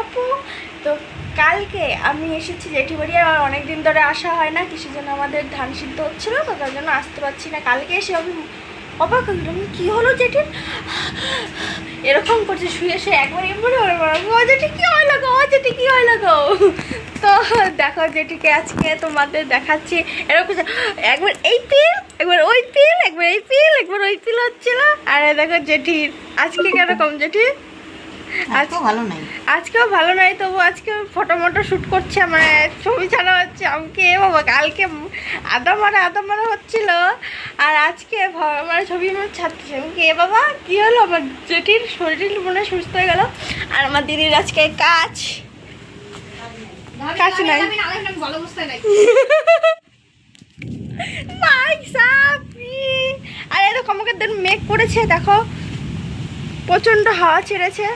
আপু। তো কালকে আমি এসেছি জেঠি বাড়ি, আর অনেকদিন ধরে আসা হয় না, কিসের জন্য আমাদের ধান সিদ্ধ হচ্ছিলো তো তার জন্য আসতে পারছি না। কালকে এসে আমি অবাক হয়ে গেলাম, কী হলো জেঠির এরকম করছে শুয়ে শুয়ে, একবার এমনি ও জেঠি কী হয় লাগো, ও জেঠি কী হয় লাগো। তো দেখো জেঠিকে আজকে তোমাদের দেখাচ্ছি এরকম একবার এই পিল, একবার ওই পিল, একবার এই পিল, একবার ওই পিল হচ্ছিল। আর দেখো জেঠির আজকে কেরকম জেঠি, আজকেও ভালো নাই, আজকেও ভালো নাই, তবু আজকে ফটো মটো শ্যুট করছে, মানে ছবি ছাড়া হচ্ছে। আমাকে বাবা কালকে আদা মারা হচ্ছিল, আর আজকে মানে ছবি আমার ছাড়তেছে। আমাকে এ বাবা কী হলো, আমার জেঠির শরীর মনে হয় সুস্থ হয়ে গেল। আর আমার দিদির আজকে কাজ নাই ভাই সাপি। আর এরকম আমাকে মেঘ করেছে, দেখো প্রচন্ড হাওয়া ছেড়েছে।